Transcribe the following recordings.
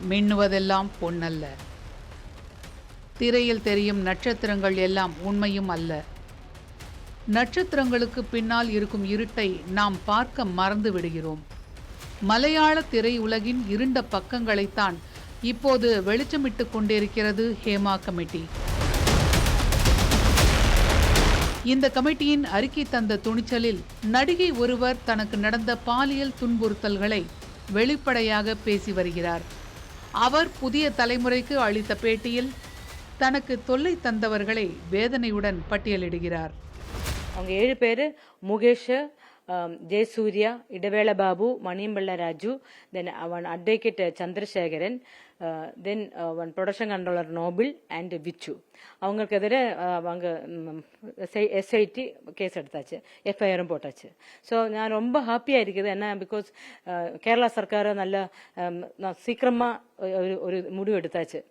மின்னுவதெல்லாம் பொன்னல்ல. திரையில் தெரியும் நட்சத்திரங்கள் எல்லாம் உண்மையும் அல்ல. நட்சத்திரங்களுக்கு பின்னால் இருக்கும் இருட்டை நாம் பார்க்க மறந்து விடுகிறோம். மலையாள திரையுலகின் இருண்ட பக்கங்களைத்தான் இப்போது வெளிச்சமிட்டு கொண்டிருக்கிறது ஹேமா கமிட்டி. இந்த கமிட்டியின் அறிக்கை தந்த துணிச்சலில் நடிகை ஒருவர் தனக்கு நடந்த பாலியல் துன்புறுத்தல்களை வெளிப்படையாக பேசி வருகிறார். அவர் புதிய தலைமுறைக்கு அளித்த பேட்டியில் தனக்கு தொல்லை தந்தவர்களை வேதனையுடன் பட்டியலிடுகிறார். அவங்க 7 பேர்: முகேஷ், ஜெயசூர்யா, இடவேள பாபு, மணியம்பிள்ள ராஜு, தென் அவன் அட்வொகேட் சந்திரசேகரன், தென் அவன் ப்ரொடக்ஷன் கண்ட்ரோலர் நோபிள் அண்ட் விச்சு. அவங்களுக்கு எதிரே அவங்க எஸ்ஐடி கேஸ் எடுத்தாச்சு, எஃப்ஐஆரும் போட்டாச்சு. ஸோ நான் ரொம்ப ஹாப்பியாக இருக்குது. என்ன, பிகாஸ் கேரளா சர்க்கார் நல்ல சீக்கிரமாக ஒரு முடிவு எடுத்தாச்சு.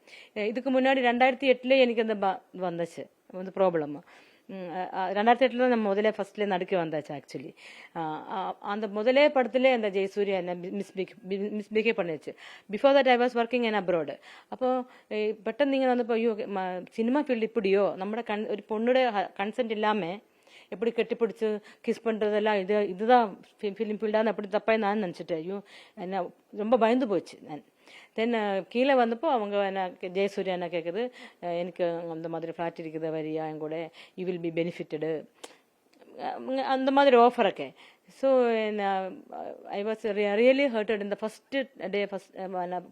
இதுக்கு முன்னாடி 2008 எனக்கு அந்த வந்துச்சு வந்து ப்ராப்ளம். 2008 தான் நம்ம முதலே ஃபர்ஸ்ட்லேயே நடுக்க வந்தாச்சு. ஆக்சுவலி அந்த முதலே படத்துலேயே அந்த ஜெயசூர்யா என்ன மிஸ்பிஹேவ் பண்ணிச்சு. Before that I was working in abroad. അപ്പോൾ പെട്ടെന്ന് ഇങ്ങനെ വന്നപ്പോൾ അയ്യോ സിനിമ ഫീൽഡ് ഇപ്പടിയോ നമ്മുടെ ഒരു പൊണ്ണുടെ കൺസെന്റ് ഇല്ലാമ எப்படி கட்டிப்பிடிச்சு கிஸ் பண்ணுறதெல்லாம் இதுதான் ஃபிலிம் ஃபீல்டான்னு அப்படி தப்பாக நான் நினச்சிட்டேன். ஐயோ என்ன ரொம்ப பயந்து போச்சு நான். தென் கீழே வந்தப்போ அவங்க என்ன ஜெயசூர்யா என்ன கேட்குது, எனக்கு அந்த மாதிரி ஃப்ளாட் இருக்குது வரியா என் கூட, யூ வில் பி பெனிஃபிட்டடு, அந்த மாதிரி ஆஃபரൊക്കെ. So I was really hurted in the first day.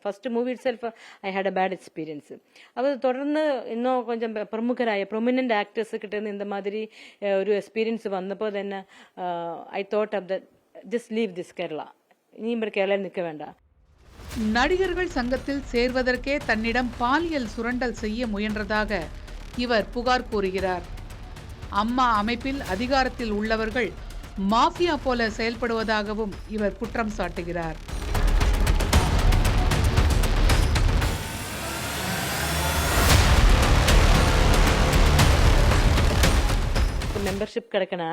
First movie itself I had a bad experience. அது தொடர்ந்து இன்னும் கொஞ்சம் பிரமுகராய ப்ரொமினன்ட் ஆக்டர்ஸுக்கிட்ட இருந்து இந்த மாதிரி ஒரு எக்ஸ்பீரியன்ஸ் வந்தப்போ തന്നെ I thought of the just leave this Kerala, இனி கேரளா நிற்க வேண்டாம். நடிகர்கள் சங்கத்தில் சேர்வதற்கே தன்னிடம் பாலியல் சுரண்டல் செய்ய முயன்றதாக இவர் புகார் கூறுகிறார். அம்மா அமைப்பில் அதிகாரத்தில் உள்ளவர்கள் மாஃபியா போல செயல்படுவதாகவும் இவர் குற்றம் சாட்டுகிறார். மெம்பர்ஷிப் கிடைக்கனா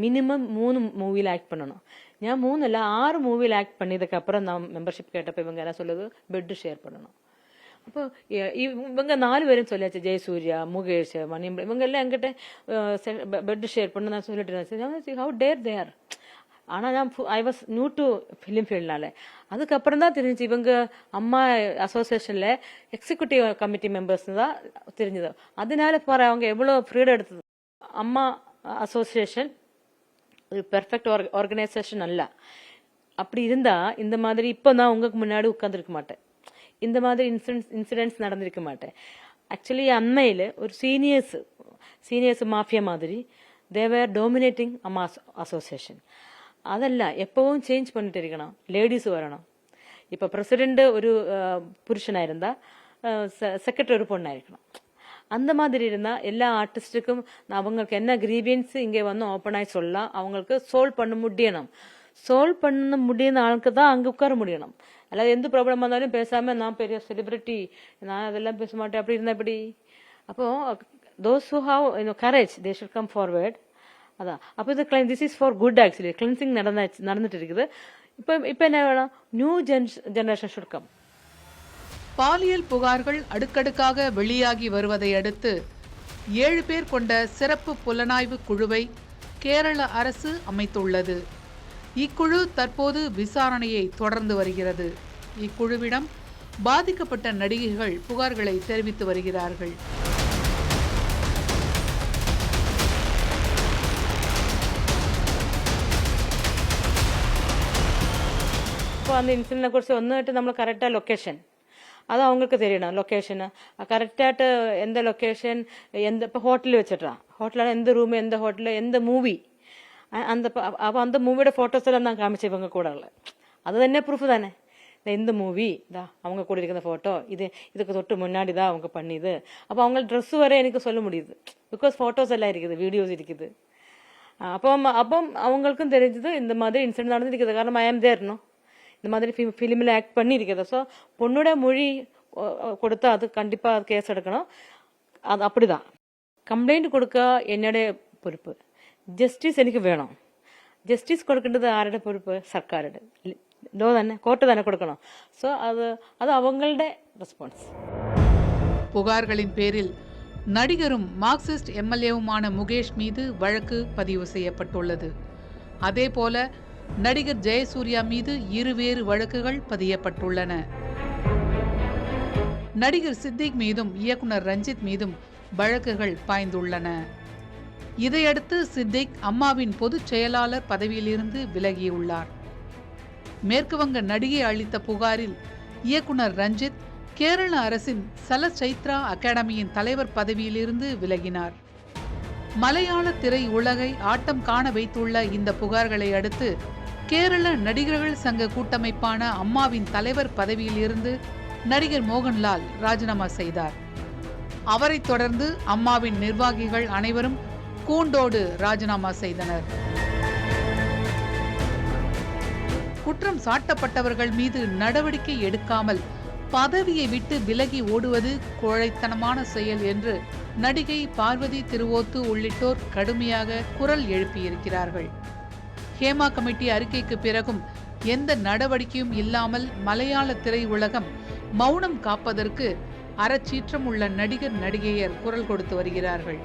மினிமம் 3 மூவியில் ஆக்ட் பண்ணணும். நான் 3 இல்லை 6 மூவியில் ஆக்ட் பண்ணதுக்கப்புறம் நான் மெம்பர்ஷிப் கேட்டப்போ இவங்க என்ன சொல்லுது, பெட் ஷேர் பண்ணணும். அப்போ இவங்க 4 பேரும் சொல்லியாச்சு, ஜெயசூர்யா, முகேஷ், மணியம், இவங்க எல்லாம் என்கிட்ட பெட் ஷேர் பண்ண நான் சொல்லிட்டு இருந்தேன். How dare there. ஆனால் நான் I was new to film ஃபீல்ட்னால அதுக்கப்புறம் தான் தெரிஞ்சு இவங்க அம்மா அசோசியேஷனில் எக்ஸிக்யூட்டிவ் கமிட்டி மெம்பர்ஸ் தான் தெரிஞ்சது. அதனால பாரு அவங்க எவ்வளோ ஃப்ரீடம் எடுத்தது. அம்மா அசோசியேஷன் ஒரு பெர்ஃபெக்ட் ஆர்கனைசேஷன் அல்ல. அப்படி இருந்தா இந்த மாதிரி இப்போ நான் உங்களுக்கு முன்னாடி உட்காந்துருக்க மாட்டேன், இந்த மாதிரி இன்சிடென்ட்ஸ் நடந்திருக்க மாட்டேன். ஆக்சுவலி அண்மையில் ஒரு சீனியர்ஸ் மாஃபியா மாதிரி தேவர் டாமினேட்டிங் அம்மா அசோசியேஷன். அதெல்லாம் எப்பவும் சேஞ்ச் பண்ணிட்டு இருக்கணும், லேடிஸ் வரணும். இப்போ பிரசிடென்ட் ஒரு புருஷனாக இருந்தால் செக்ரட்டரி ஒரு பொண்ணாக இருக்கணும். அந்த மாதிரி இருந்தால் எல்லா ஆர்டிஸ்ட்டுக்கும் அவங்களுக்கு என்ன கிரீவியன்ஸ் இங்கே வந்து ஓப்பனாகி சொல்லலாம், அவங்களுக்கு சோல்வ் பண்ண முடியணும். சோல்வ் பண்ண முடியுന്ന ஆளுக்கு தான் அங்கே உட்கார முடியணும். அல்லாது எந்த ப்ராப்ளம் வந்தாலும் பேசாமல் நான் பெரிய செலிபிரிட்டி, நான் அதெல்லாம் பேச மாட்டேன் அப்படி இருந்தால் எப்படி? அப்போது those who have courage they should come forward. அதான் அப்போ இது this is for good. Actually cleansing நடந்துட்டு இருக்குது. இப்போ என்ன வேணும், நியூ ஜெனரேஷன் ஷுட் கம். பாலியல் புகார்கள் அடுக்கடுக்காக வெளியாகி வருவதை அடுத்து 7 பேர் கொண்ட சிறப்பு புலனாய்வு குழுவை கேரள அரசு அமைத்துள்ளது. இக்குழு தற்போது விசாரணையை தொடர்ந்து வருகிறது. இக்குழுவிடம் பாதிக்கப்பட்ட நடிகைகள் புகார்களை தெரிவித்து வருகிறார்கள். இப்போ அந்த இன்சிடென்ட்னை குறித்து ஒன்றுட்டு நம்ம கரெக்டாக லொக்கேஷன் அது அவங்களுக்கு தெரியணும். லொக்கேஷனு கரெக்டாகிட்டு எந்த லொக்கேஷன், எந்த இப்போ ஹோட்டலில் வச்சிட்றான், ஹோட்டலில் எந்த ரூமு, எந்த ஹோட்டலில் எந்த மூவி, அப்போ அந்த மூவியோட ஃபோட்டோஸ் எல்லாம் நான் காமிச்சு இவங்க கூட இல்லை. அது തന്നെ ப்ரூஃப் தானே. இந்த மூவி தான் அவங்க கூட இருக்கிற ஃபோட்டோ, இதுக்கு தொட்டு முன்னாடி தான் அவங்க பண்ணிது. அப்போ அவங்க ட்ரெஸ் வர எனக்கு சொல்ல முடியுது, பிகாஸ் ஃபோட்டோஸ் எல்லாம் இருக்குது, வீடியோஸ் இருக்குது. அப்போ அவங்களுக்கும் தெரிஞ்சது இந்த மாதிரி இன்சிடென்ட் நடந்துருக்குது. காரணம் ஐ ஆம் தேர்னும் இந்த மாதிரி ஃபிலிமில் ஆக்ட் பண்ணியிருக்கிறது. ஸோ பொண்ணோட மொழி கொடுத்தா அது கண்டிப்பாக கேஸ் எடுக்கணும். அது அப்படிதான். கம்ப்ளைண்ட் கொடுக்க என்னுடைய பொறுப்பு. ஜஸ்டிஸ் எனக்கு வேணும். ജസ്റ്റിസ് കൊടുക്കേണ്ടത് ആരുടെ പൊறுപ്പ്? സർക്കാരുടെ. லோ தானே, கோர்ட்டு தானே கொடுக்கணும். ஸோ அது அவங்களோட ரெஸ்பான்ஸ். புகார்களின் பேரில் நடிகரும் மார்க்சிஸ்ட் எம்எல்ஏவுமான முகேஷ் மீது வழக்கு பதிவு செய்யப்பட்டுள்ளது. அதேபோல நடிகர் ஜெயசூர்யா மீது இருவேறு வழக்குகள் பதியப்பட்டுள்ளன. நடிகர் சித்திக் மீதும் இயக்குனர் ரஞ்சித் மீதும் வழக்குகள் பாய்ந்துள்ளன. இதையடுத்து சித்திக் அம்மாவின் பொதுச் செயலாளர் பதவியிலிருந்து விலகியுள்ளார். மேற்குவங்க நடிகை அளித்த புகாரில் இயக்குனர் ரஞ்சித் கேரள அரசின் சலச்சைத்ரா அகாடமியின் தலைவர் பதவியிலிருந்து விலகினார். மலையாள திரை உலகை ஆட்டம் காண வைத்துள்ள இந்த புகார்களை அடுத்து கேரள நடிகர்கள் சங்க கூட்டமைப்பான அம்மாவின் தலைவர் பதவியிலிருந்து நடிகர் மோகன்லால் ராஜினாமா செய்தார். அவரைத் தொடர்ந்து அம்மாவின் நிர்வாகிகள் அனைவரும் கூண்டோடு ராஜினாமா செய்தனர். குற்றம் சாட்டப்பட்டவர்கள் மீது நடவடிக்கை எடுக்காமல் பதவியை விட்டு விலகி ஓடுவது கோழைத்தனமான செயல் என்று நடிகை பார்வதி திருவோத்து உள்ளிட்டோர் கடுமையாக குரல் எழுப்பியிருக்கிறார்கள். ஹேமா கமிட்டி அறிக்கைக்கு பிறகும் எந்த நடவடிக்கையும் இல்லாமல் மலையாள திரை உலகம் மௌனம் காப்பதற்கு அறச்சீற்றம் உள்ள நடிகர் நடிகையர் குரல் கொடுத்து வருகிறார்கள்.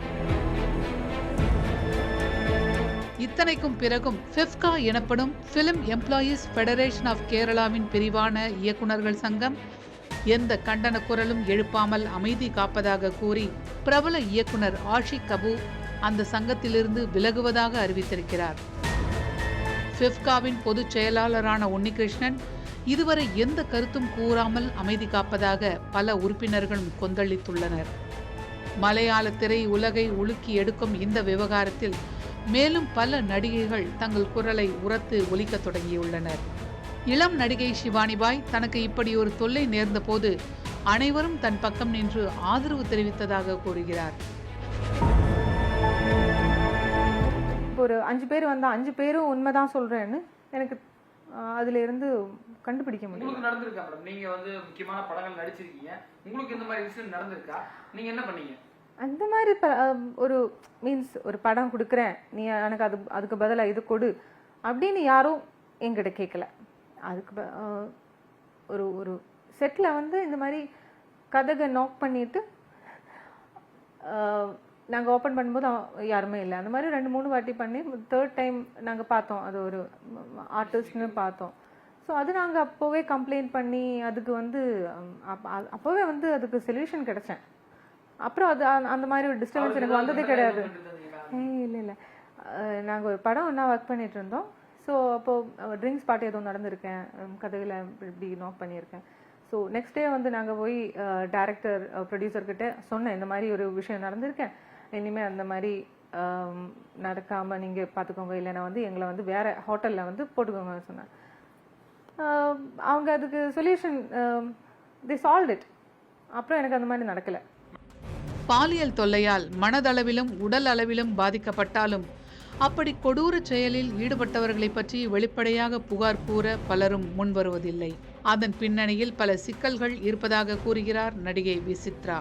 இத்தனைக்கும் பிறகும் ஃபிஃப்கா எனப்படும் பிலிம் எம்ப்ளாயீஸ் ஃபெடரேஷன் ஆஃப் கேரளாவின் பிரிவான இயக்குநர்கள் சங்கம் எந்த கண்டன குரலும் எழுப்பாமல் அமைதி காப்பதாக கூறி பிரபல இயக்குனர் ஆஷிக் கபூர் அந்த சங்கத்திலிருந்து விலகுவதாக அறிவித்திருக்கிறார். ஃபிஃப்காவின் பொதுச் செயலாளரான உன்னிகிருஷ்ணன் இதுவரை எந்த கருத்தும் கூறாமல் அமைதி காப்பதாக பல உறுப்பினர்களும் கொந்தளித்துள்ளனர். மலையாள திரை உலகை உலுக்கி எடுக்கும் இந்த விவகாரத்தில் மேலும் பல நடிகைகள் தங்கள் குரலை உரத்து ஒலிக்க தொடங்கியுள்ளனர். இளம் நடிகை ஷிவானிபாய் தனக்கு இப்படி ஒரு தொல்லை நேர்ந்த போது அனைவரும் தன் பக்கம் நின்று ஆதரவு தெரிவித்ததாக கூறுகிறார். ஒரு 5 பேர் வந்தா 5 பேரும் உண்மைதான் சொல்றேன்னு எனக்கு அதுல இருந்து கண்டுபிடிக்க முடியும். உங்களுக்கு நடந்திருக்கா மேடம்? நீங்க முக்கியமான படங்கள் நடிச்சிருக்கீங்க, உங்களுக்கு இந்த மாதிரி விஷயம் நடந்திருக்கா? நீங்க என்ன பண்ணீங்க? அந்த மாதிரி ஒரு மீன்ஸ் ஒரு படம் கொடுக்குறேன், நீ எனக்கு அதுக்கு பதிலாக இது கொடு அப்படின்னு யாரும் எங்கிட்ட கேட்கல. அதுக்கு ஒரு ஒரு செட்டில் இந்த மாதிரி கதகை நாக் பண்ணிட்டு நாங்கள் ஓப்பன் பண்ணும்போது யாருமே இல்லை. அந்த மாதிரி 2-3 வாட்டி பண்ணி 3rd டைம் நாங்கள் பார்த்தோம், அது ஒரு ஆர்டிஸ்ட்னு பார்த்தோம். ஸோ அது நாங்கள் அப்போவே கம்ப்ளைண்ட் பண்ணி அதுக்கு அப்போவே அதுக்கு சொல்யூஷன் கிடைச்சேன். அப்புறம் அது அந்த மாதிரி ஒரு டிஸ்டர்பன்ஸ் எனக்கு வந்ததே கிடையாது. இல்லை இல்லை, நாங்கள் ஒரு படம் ஒன்றா ஒர்க் பண்ணிட்டு இருந்தோம். ஸோ அப்போது ட்ரிங்க்ஸ் பார்ட்டி எதுவும் நடந்திருக்கேன், கதையில் இப்படி நாக் பண்ணியிருக்கேன். ஸோ நெக்ஸ்ட் டே நாங்கள் போய் டைரக்டர் ப்ரொடியூசர்கிட்ட சொன்னேன், இந்த மாதிரி ஒரு விஷயம் நடந்திருக்கேன், இனிமேல் அந்த மாதிரி நடக்காமல் நீங்கள் பார்த்துக்கோங்க, இல்லைன்னா எங்களை வேறு ஹோட்டலில் போட்டுக்கோங்க சொன்னேன். அவங்க அதுக்கு சொல்யூஷன் தி சால்வ் இட். அப்புறம் எனக்கு அந்த மாதிரி நடக்கலை. பாலியல் தொல்லையால் மனதளவிலும் உடல் அளவிலும் பாதிக்கப்பட்டாலும் அப்படி கொடூர செயலில் ஈடுபட்டவர்களை பற்றி வெளிப்படையாக புகார் கூற பலரும் முன்வருவதில்லை. அதன் பின்னணியில் பல சிக்கல்கள் இருப்பதாக கூறுகிறார் நடிகை விசித்ரா.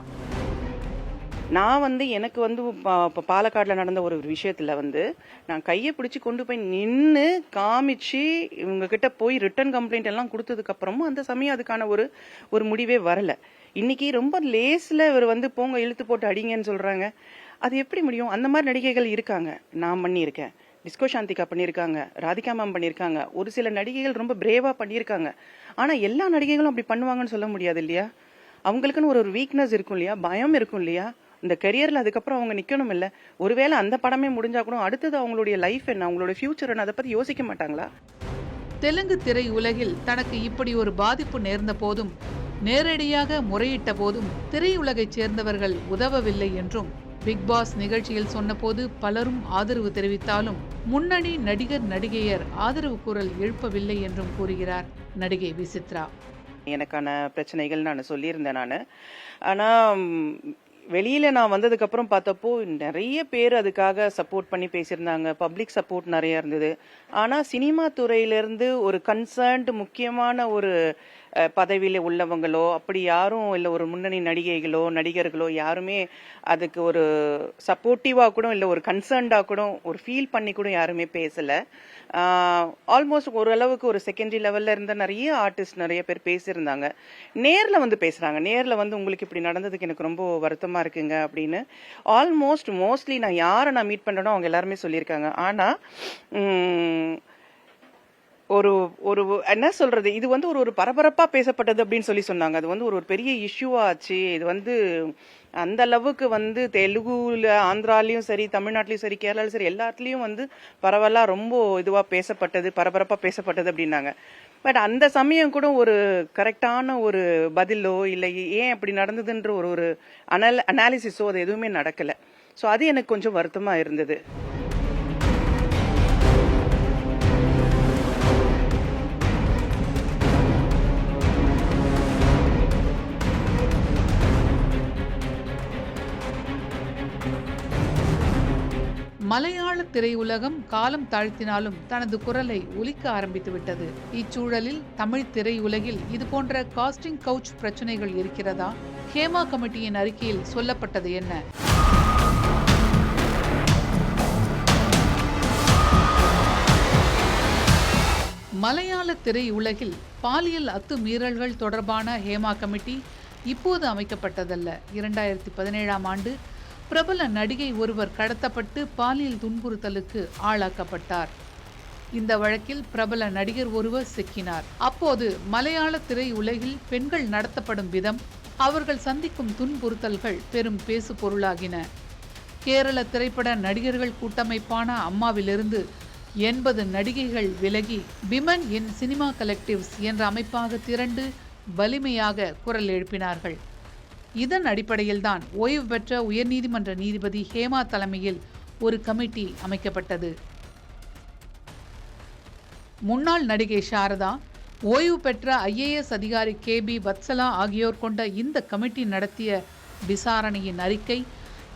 நான் எனக்கு பாலக்காடில் நடந்த ஒரு விஷயத்தில் நான் கையை பிடிச்சி கொண்டு போய் நின்று காமிச்சு இவங்ககிட்ட போய் ரிட்டன் கம்ப்ளைண்ட் எல்லாம் கொடுத்ததுக்கப்புறமும் அந்த சமயம் அதுக்கான ஒரு முடிவே வரலை. இன்னைக்கு ரொம்ப லேஸில் இவர் போங்க இழுத்து போட்டு அடிங்கன்னு சொல்கிறாங்க. அது எப்படி முடியும்? அந்த மாதிரி நடிகைகள் இருக்காங்க. நான் பண்ணியிருக்கேன், டிஸ்கோ சாந்திகா பண்ணியிருக்காங்க, ராதிகா மேம் பண்ணியிருக்காங்க, ஒரு சில நடிகைகள் ரொம்ப பிரேவாக பண்ணியிருக்காங்க. ஆனால் எல்லா நடிகைகளும் அப்படி பண்ணுவாங்கன்னு சொல்ல முடியாது இல்லையா? அவங்களுக்குன்னு ஒரு வீக்னஸ் இருக்கும் இல்லையா, பயம் இருக்கும் இல்லையா? இந்த கெரியரில் அதுக்கப்புறம் அவங்க நிற்கணும் இல்லை? ஒருவேளை அந்த படமே முடிஞ்சா கூட அடுத்தது அவங்களுடைய லைஃப் என்ன, அவங்களுடைய ஃபியூச்சர் என்ன, அதை பற்றி யோசிக்க மாட்டாங்களா? தெலுங்கு திரை உலகில் தனக்கு இப்படி ஒரு பாதிப்பு நேர்ந்த போதும் நேரடியாக முறையிட்ட போதும் திரையுலகைச் சேர்ந்தவர்கள் உதவவில்லை என்றும் பிக் பாஸ் நிகழ்ச்சியில் சொன்னபோது பலரும் ஆதரவு தெரிவித்தாலும் முன்னணி நடிகர் நடிகையர் ஆதரவு குரல் எழுப்பவில்லை என்றும் கூறுகிறார் நடிகை விசித்ரா. எனக்கான பிரச்சனைகள் நான் சொல்லியிருந்தேன் நான். ஆனால் வெளியில் நான் வந்ததுக்கப்புறம் பார்த்தப்போ நிறைய பேர் அதுக்காக சப்போர்ட் பண்ணி பேசியிருந்தாங்க, பப்ளிக் சப்போர்ட் நிறைய இருந்தது. ஆனால் சினிமா துறையிலேருந்து ஒரு கன்சர்ன்ட் முக்கியமான ஒரு பதவியில் உள்ளவங்களோ அப்படி யாரும் இல்லை, ஒரு முன்னணி நடிகைகளோ நடிகர்களோ யாருமே அதுக்கு ஒரு சப்போர்ட்டிவாக கூட இல்லை, ஒரு கன்சர்ன்டாக கூட ஒரு ஃபீல் பண்ணி கூட யாருமே பேசலை. ஆல்மோஸ்ட் ஓரளவுக்கு ஒரு செகண்டரி லெவலில் இருந்த நிறைய ஆர்டிஸ்ட் நிறைய பேர் பேசியிருந்தாங்க. நேரில் வந்து பேசுகிறாங்க, நேரில் வந்து உங்களுக்கு இப்படி நடந்ததுக்கு எனக்கு ரொம்ப வருத்தமாக இருக்குங்க அப்படின்னு மோஸ்ட்லி நான் யாரை நான் மீட் பண்ணுறேனோ அவங்க எல்லாருமே சொல்லியிருக்காங்க. ஆனால் ஒரு ஒரு என்ன சொல்றது, இது வந்து ஒரு பரபரப்பா பேசப்பட்டது அப்படின்னு சொன்னாங்க. அது வந்து ஒரு பெரிய இஷ்யூவா ஆச்சு. இது வந்து அந்த அளவுக்கு வந்து தெலுங்குல, ஆந்திராலையும் சரி, தமிழ்நாட்டிலையும் சரி, கேரளாலையும் சரி, எல்லாத்துலயும் வந்து பரவலா ரொம்ப இதுவா பேசப்பட்டது, பரபரப்பா பேசப்பட்டது அப்படின்னாங்க. பட் அந்த சமயம் கூட ஒரு கரெக்டான ஒரு பதிலோ இல்லை ஏன் அப்படி நடந்ததுன்ற ஒரு அனாலிசிஸோ அது எதுவுமே நடக்கல. ஸோ அது எனக்கு கொஞ்சம் வருத்தமா இருந்தது. மலையாள திரையுலகம் காலம் தாழ்த்தினாலும் தனது குரலை ஒலிக்க ஆரம்பித்து விட்டது. இச்சூழலில் தமிழ் திரையுலகில் இதுபோன்ற காஸ்டிங் கவுச் பிரச்சனைகள் இருக்கிறதா? ஹேமா கமிட்டியின் அறிக்கையில் சொல்லப்பட்டது என்ன? மலையாள திரையுலகில் பாலியல் அத்துமீறல்கள் தொடர்பான ஹேமா கமிட்டி இப்போது அமைக்கப்பட்டதல்ல. 2017ஆம் ஆண்டு பிரபல நடிகை ஒருவர் கடத்தப்பட்டு பாலியல் துன்புறுத்தலுக்கு ஆளாக்கப்பட்டார். இந்த வழக்கில் பிரபல நடிகர் ஒருவர் சிக்கினார். அப்போது மலையாள திரையுலகில் பெண்கள் நடத்தப்படும் விதம், அவர்கள் சந்திக்கும் துன்புறுத்தல்கள் பெரும் பேசு பொருளாகின. கேரள திரைப்பட நடிகர்கள் கூட்டமைப்பான அம்மாவிலிருந்து 80 நடிகைகள் விலகி விமன் இன் சினிமா கலெக்டிவ்ஸ் என்ற அமைப்பாக திரண்டு வலிமையாக குரல் எழுப்பினார்கள். இதன் அடிப்படையில்தான் ஓய்வு பெற்ற உயர்நீதிமன்ற நீதிபதி ஹேமா தலைமையில் ஒரு கமிட்டி அமைக்கப்பட்டது. முன்னாள் நடிகை சாரதா, ஓய்வு பெற்ற IAS அதிகாரி KB வத்சலா ஆகியோர் கொண்ட இந்த கமிட்டி நடத்திய விசாரணையின் அறிக்கை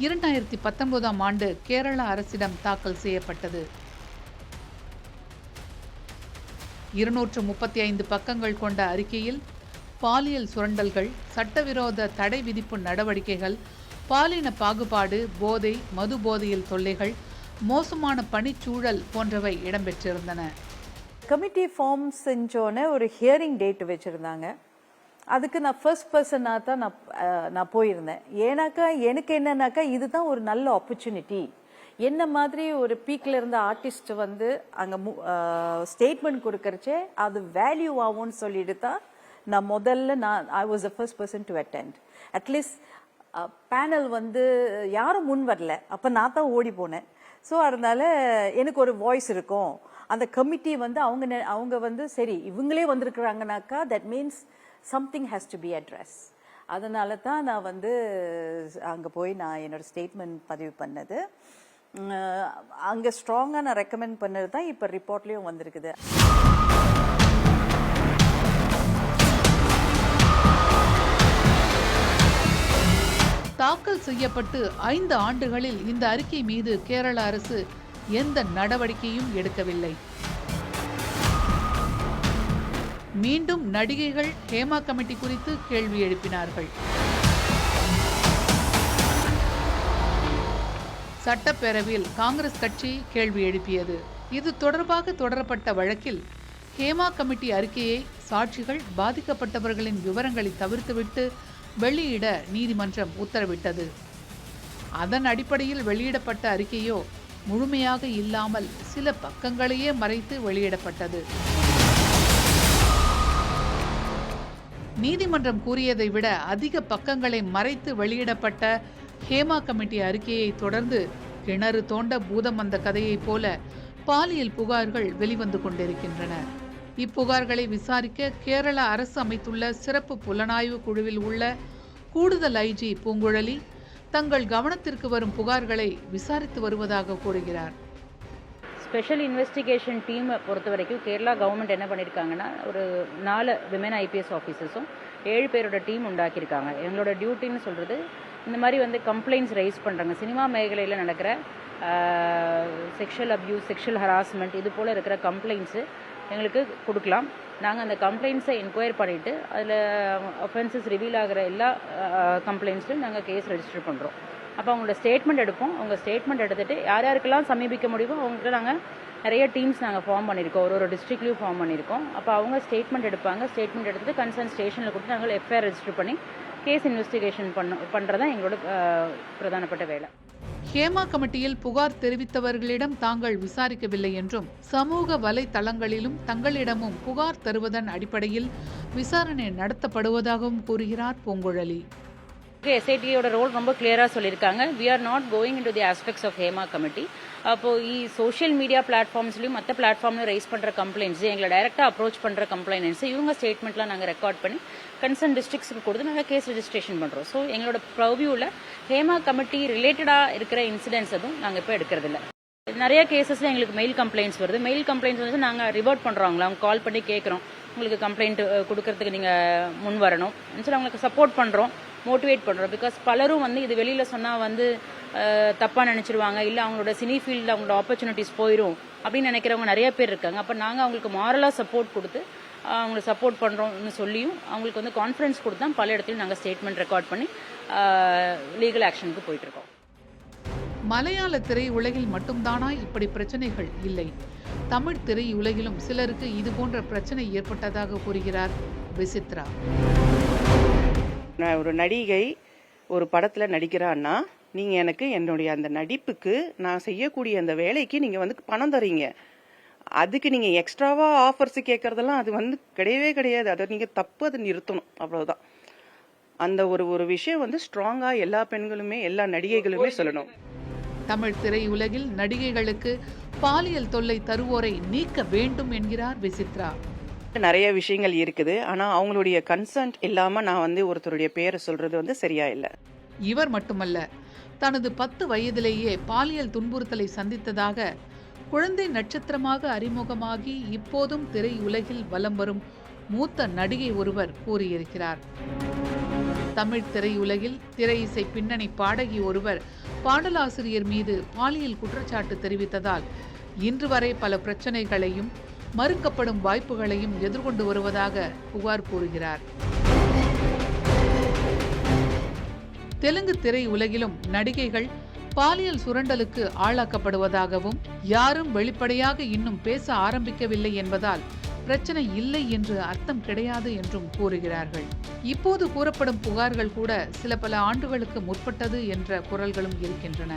2019ஆம் ஆண்டு கேரள அரசிடம் தாக்கல் செய்யப்பட்டது. 235 பக்கங்கள் கொண்ட அறிக்கையில் பாலியல் சுரண்டல்கள், சட்டவிரோத தடை விதிப்பு நடவடிக்கைகள், பாலின பாகுபாடு, போதை, மது போதையில் தொல்லைகள், மோசமான பணிச்சூழல் போன்றவை இடம்பெற்றிருந்தன. கமிட்டி ஃபார்ம் செஞ்சோன்னே ஒரு ஹியரிங் டேட் வச்சுருந்தாங்க. அதுக்கு நான் ஃபர்ஸ்ட் பர்சனாக தான் நான் போயிருந்தேன். ஏன்னாக்கா எனக்கு என்னன்னாக்கா இதுதான் ஒரு நல்ல ஆப்பர்ச்சுனிட்டி. என்ன மாதிரி ஒரு பீக்கில் இருந்த ஆர்டிஸ்ட் வந்து அங்கே ஸ்டேட்மெண்ட் கொடுக்கறச்சே அது வேல்யூ ஆகும்னு சொல்லிட்டு தான் நான் முதல்ல I was the first person to attend. At least panel வந்து யாரும் முன் வரல, அப்போ நான் தான் ஓடி போனேன். ஸோ அதனால எனக்கு ஒரு வாய்ஸ் இருக்கும். அந்த கமிட்டி வந்து அவங்க வந்து சரி இவங்களே வந்திருக்கிறாங்கனாக்கா that means something has to be address. அதனால தான் நான் வந்து அங்கே போய் நான் என்னோட ஸ்டேட்மெண்ட் பதிவு பண்ணது. அங்கே ஸ்ட்ராங்காக நான் ரெக்கமெண்ட் பண்ணது தான் இப்போ ரிப்போர்ட்லேயும் வந்திருக்குது. தாக்கல் செய்யப்பட்டு 5 ஆண்டுகளில் இந்த அறிக்கை மீது கேரள அரசு எந்த நடவடிக்கையும் எடுக்கவில்லை. மீண்டும் நடிகைகள் ஹேமா கமிட்டி குறித்து கேள்வி எழுப்பினார்கள். சட்டப்பேரவையில் காங்கிரஸ் கட்சி கேள்வி எழுப்பியது. இது தொடர்பாக தொடரப்பட்ட வழக்கில் ஹேமா கமிட்டி அறிக்கையை சாட்சிகள் பாதிக்கப்பட்டவர்களின் விவரங்களை தவிர்த்துவிட்டு வெளியிட நீதிமன்றம் உத்தரவிட்டது. அதன் அடிப்படையில் வெளியிடப்பட்ட அறிக்கையோ முழுமையாக இல்லாமல் சில பக்கங்களையே மறைத்து வெளியிடப்பட்டது. நீதிமன்றம் கூறியதை விட அதிக பக்கங்களை மறைத்து வெளியிடப்பட்ட ஹேமா கமிட்டி அறிக்கையை தொடர்ந்து கிணறு தோண்ட பூதம் வந்த கதையைப் போல பாலியல் புகார்கள் வெளிவந்து கொண்டிருக்கின்றன. இப்புகார்களை விசாரிக்க கேரள அரசு அமைத்துள்ள சிறப்பு புலனாய்வு குழுவில் உள்ள கூடுதல் IG பூங்குழலி தங்கள் கவனத்திற்கு வரும் புகார்களை விசாரித்து வருவதாக கூறுகிறார். ஸ்பெஷல் இன்வெஸ்டிகேஷன் டீம் பொறுத்த வரைக்கும் கேரளா கவர்மெண்ட் என்ன பண்ணியிருக்காங்கன்னா ஒரு 4 விமன் IPS ஆஃபீஸர்ஸும் 7 பேரோட டீம் உண்டாக்கியிருக்காங்க. எங்களோட டியூட்டின்னு சொல்கிறது இந்த மாதிரி வந்து கம்ப்ளைண்ட்ஸ் ரைஸ் பண்ணுறாங்க. சினிமா மேഖലயில் நடக்கிற செக்ஷுவல் அப்யூஸ், செக்ஷுவல் ஹராஸ்மெண்ட் இது போல் இருக்கிற கம்ப்ளைண்ட்ஸு எங்களுக்கு கொடுக்கலாம். நாங்கள் அந்த கம்ப்ளைண்ட்ஸை என்கொயர் பண்ணிவிட்டு அதில் அஃபென்சஸ் ரிவீல் ஆகிற எல்லா கம்ப்ளைண்ட்ஸ்லையும் நாங்கள் கேஸ் ரெஜிஸ்டர் பண்ணுறோம். அப்போ அவங்களோட ஸ்டேட்மெண்ட் எடுப்போம். அவங்க ஸ்டேட்மெண்ட் எடுத்துகிட்டு யார் யாருக்கெல்லாம் சமீபிக்க முடியுமோ அவங்கள்ட்ட நாங்கள் நிறைய டீம்ஸ் நாங்கள் ஃபார்ம் பண்ணியிருக்கோம். ஒரு டிஸ்ட்ரிக்ட்லையும் ஃபார்ம் பண்ணியிருக்கோம். அப்போ அவங்க ஸ்டேட்மெண்ட் எடுப்பாங்க. ஸ்டேட்மெண்ட் எடுத்துகிட்டு கன்சர்ன் ஸ்டேஷனில் கொடுத்து நாங்கள் எஃப்ஐஆர் ரெஜிஸ்டர் பண்ணி கேஸ் இன்வெஸ்டிகேஷன் பண்ணுறதான் எங்களோட பிரதானப்பட்ட வேலை. ஹேமா கமிட்டியில் புகார் தெரிவித்தவர்களிடம் தாங்கள் விசாரிக்கவில்லை என்றும் சமூக வலைதளங்களிலும் தங்களிடமும் புகார் தருவதன் அடிப்படையில் விசாரணை நடத்தப்படுவதாகவும் கூறுகிறார் பூங்குழலி. எஸ்ஐடியோட ரோல் ரொம்ப கிளியராக சொல்லியிருக்காங்க. We are not going in to the aspects of Hema committee. அப்போது சோஷியல் மீடியா பிளாட்ஃபார்ம்ஸ்லையும் மற்ற பிளாட்ஃபார்ம்லையும் ரைஸ் பண்ணுற கம்ப்ளைண்ட்ஸ், எங்களை டைரெக்டாக அப்ரோச் பண்ணுற கம்ப்ளைண்ட்ஸ் இவங்க ஸ்டேட்மெண்ட்லாம் நாங்கள் ரெக்கார்ட் பண்ணி கன்சர்ன் டிஸ்ட்ரிக்ட்ஸுக்கு கொடுத்து நாங்கள் கேஸ் ரெஜிஸ்ட்ரேஷன் பண்ணுறோம். ஸோ எங்களோட ப்ரவ்யூவில் ஹேமா கமிட்டி ரிலேட்டடாக இருக்கிற இன்சிடென்ட்ஸ் எதுவும் நாங்கள் இப்போ எடுக்கிறதில்ல. நிறைய கேசஸில் எங்களுக்கு மெயில் கம்ப்ளைண்ட்ஸ் வருது. மெயில் கம்ப்ளைண்ட்ஸ் வந்து நாங்கள் ரிவர்ட் பண்ணுறோங்களா, அவங்க கால் பண்ணி கேட்குறோம், உங்களுக்கு கம்ப்ளைண்ட் கொடுக்கறதுக்கு நீங்கள் முன் வரணும் சொல்லி அவங்களுக்கு சப்போர்ட் பண்ணுறோம், மோட்டிவேட் பண்ணுறோம். பிகாஸ் பலரும் வந்து இது வெளியில் சொன்னால் வந்து தப்பாக நினச்சிருவாங்க, இல்லை அவங்களோட சினி ஃபீல்டில் அவங்களோட ஆப்பர்ச்சுனிட்டிஸ் போயிடும் அப்படின்னு நினைக்கிறவங்க நிறைய பேர் இருக்காங்க. அப்போ நாங்கள் அவங்களுக்கு மாரலாக சப்போர்ட் கொடுத்து அவங்களுக்கு சப்போர்ட் பண்ணுறோம்னு சொல்லியும் அவங்களுக்கு வந்து கான்ஃபிடன்ஸ் கொடுத்து தான் பல இடத்துலையும் நாங்கள் ஸ்டேட்மெண்ட் ரெக்கார்ட் பண்ணி லீகல் ஆக்ஷனுக்கு போயிட்டுருக்கோம். மலையாள திரையுலகில் மட்டும்தானா இப்படி பிரச்சனைகள்? இல்லை, தமிழ் திரையுலகிலும் சிலருக்கு இதுபோன்ற பிரச்சனை ஏற்பட்டதாக கூறுகிறார் விசித்ரா. நான் ஒரு நடிகை ஒரு படத்தில் நடிக்கிறான்னா நீங்கள் எனக்கு என்னுடைய அந்த நடிப்புக்கு நான் செய்யக்கூடிய அந்த வேலைக்கு நீங்கள் வந்து பணம் தரீங்க. அதுக்கு நீங்கள் எக்ஸ்ட்ராவாக ஆஃபர்ஸ் கேட்குறதெல்லாம் அது வந்து கிடையவே கிடையாது. அதை நீங்கள் தப்பு, அதை நிறுத்தணும், அவ்வளோதான். அந்த ஒரு விஷயம் வந்து ஸ்ட்ராங்காக எல்லா பெண்களுமே எல்லா நடிகைகளுமே சொல்லணும். தமிழ் திரையுலகில் நடிகைகளுக்கு பாலியல் தொல்லை தருவோரை நீக்க வேண்டும் என்கிறார் விசித்ரா. நிறைய விஷயங்கள் இருக்குது. ஆனால் அவங்களுடைய கன்சென்ட் இல்லாமல் நான் வந்து ஒருத்தருடைய பேரை சொல்றது வந்து சரியா இல்லை. இவர் மட்டுமல்ல, தனது 10 வயதிலேயே பாலியல் துன்புறுத்தலை சந்தித்ததாக குழந்தை நட்சத்திரமாக அறிமுகமாகி இப்போதும் திரையுலகில் வலம் வரும் மூத்த நடிகை ஒருவர் கூறியிருக்கிறார். தமிழ் திரையுலகில் திரை இசை பின்னணி பாடகி ஒருவர் பாடலாசிரியர் மீது பாலியல் குற்றச்சாட்டு தெரிவித்ததால் இன்று வரை பல பிரச்சனைகளையும் மறுக்கப்படும் வாய்ப்புகளையும் எதிர்கொண்டு வருவதாக புகார் கூறுகிறார். தெலுங்கு திரையுலகிலும் நடிகைகள் பாலியல் சுரண்டலுக்கு ஆளாக்கப்படுவதாகவும் யாரும் வெளிப்படையாக இன்னும் பேச ஆரம்பிக்கவில்லை என்பதால் பிரச்சனை இல்லை என்று அர்த்தம் கிடையாது என்றும் கூறுகிறார்கள். இப்போது கூறப்படும் புகார்கள் கூட சில பல ஆண்டுகளுக்கு முற்பட்டது என்ற குரல்களும் இருக்கின்றன.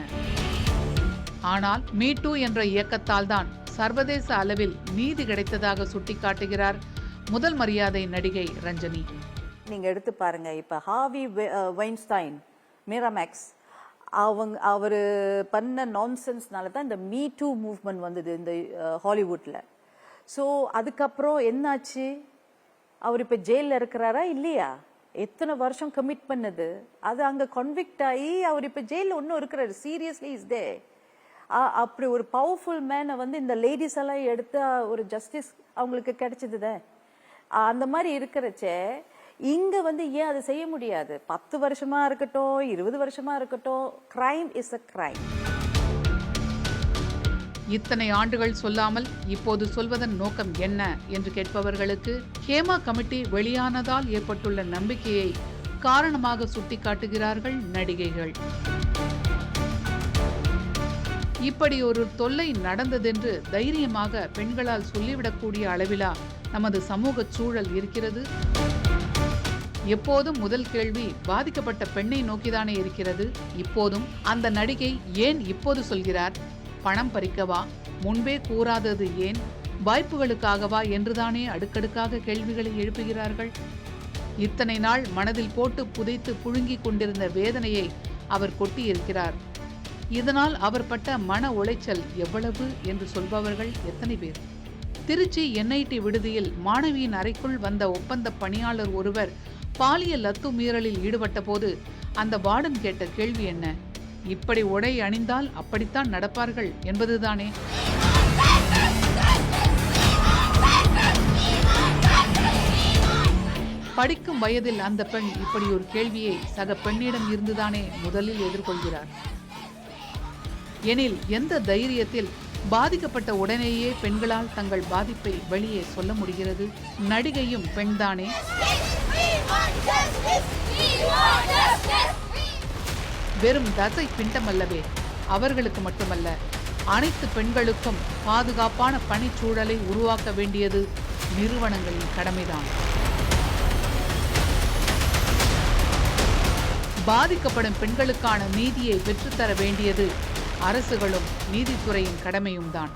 ஆனால் மீ டூ என்ற இயக்கத்தால் தான் சர்வதேச அளவில் நீதி கிடைத்ததாக சுட்டிக்காட்டுகிறார் முதல் மரியாதை நடிகை ரஞ்சனி. நீங்க எடுத்து பாருங்க, இப்ப ஹார்வி வைன்ஸ்டைன், மிராமேக்ஸ், அவரு பண்ண நான்சென்ஸ்னால தான் இந்த மீ டூ மூவ்மெண்ட் வந்தது இந்த ஹாலிவுட்ல. ஸோ அதுக்கப்புறம் என்னாச்சு? அவர் இப்ப ஜெயிலில் இருக்கிறாரா இல்லையா? எத்தனை வருஷம் கமிட் பண்ணது அது அங்க கன்விக்ட் ஆகி அவர் இப்ப ஜெயிலில் ஒன்றும் இருக்கிறாரு. சீரியஸ்லி இஸ் தே. அப்படி ஒரு பவர்ஃபுல் மேனை வந்து இந்த லேடிஸ் எல்லாம் எடுத்த ஒரு ஜஸ்டிஸ் அவங்களுக்கு கிடைச்சது. அந்த மாதிரி இருக்கிறச்சே இங்க வந்து ஏன் அதை செய்ய முடியாது? 10 வருஷமா இருக்கட்டும், 20 வருஷமா இருக்கட்டும், கிரைம் இஸ் அ கிரைம். இத்தனை ஆண்டுகள் சொல்லாமல் இப்போது சொல்வதன் நோக்கம் என்ன என்று கேட்பவர்களுக்கு ஹேமா கமிட்டி வெளியானதால் ஏற்பட்டுள்ள நம்பிக்கையை காரணமாக சுட்டிக்காட்டுகிறார்கள் நடிகைகள். இப்படி ஒரு தொல்லை நடந்ததென்று தைரியமாக பெண்களால் சொல்லிவிடக்கூடிய அளவிலா நமது சமூக சூழல் இருக்கிறது? எப்போதும் முதல் கேள்வி பாதிக்கப்பட்ட பெண்ணை நோக்கிதானே இருக்கிறது. இப்போதும் அந்த நடிகை ஏன் இப்போது சொல்கிறார்? பணம் பறிக்கவா? முன்பே கூறாதது ஏன்? வாய்ப்புகளுக்காகவா என்றுதானே அடுக்கடுக்காக கேள்விகளை எழுப்புகிறார்கள். இத்தனை நாள் மனதில் போட்டு புதைத்து புழுங்கிக் கொண்டிருந்த வேதனையை அவர் கொட்டியிருக்கிறார். இதனால் அவர் பட்ட மன உளைச்சல் எவ்வளவு என்று சொல்பவர்கள் எத்தனை பேர்? திருச்சி NIT விடுதியில் மாணவியின் அறைக்குள் வந்த ஒப்பந்த பணியாளர் ஒருவர் பாலியல் அத்துமீறலில் ஈடுபட்ட போது அந்த வார்டன் கேட்ட கேள்வி என்ன? இப்படி உடை அணிந்தால் அப்படித்தான் நடப்பார்கள் என்பதுதானே. படிக்கும் வயதில் அந்த பெண் இப்படி ஒரு கேள்வியை சக பெண்ணிடம் இருந்துதானே முதலில் எதிர்கொள்கிறார். எனில் எந்த தைரியத்தில் பாதிக்கப்பட்ட உடனேயே பெண்களால் தங்கள் பாதிப்பை வெளியே சொல்ல முடிகிறது. நடிகையும் பெண்தானே. வெறும் தசை பிண்டமல்லவே. அவர்களுக்கு மட்டுமல்ல, அனைத்து பெண்களுக்கும் பாதுகாப்பான பணிச்சூழலை உருவாக்க வேண்டியது நிறுவனங்களின் கடமைதான். பாதிக்கப்படும் பெண்களுக்கான நீதியை பெற்றுத்தர வேண்டியது அரசுகளும் நீதித்துறையின் கடமையும் தான்.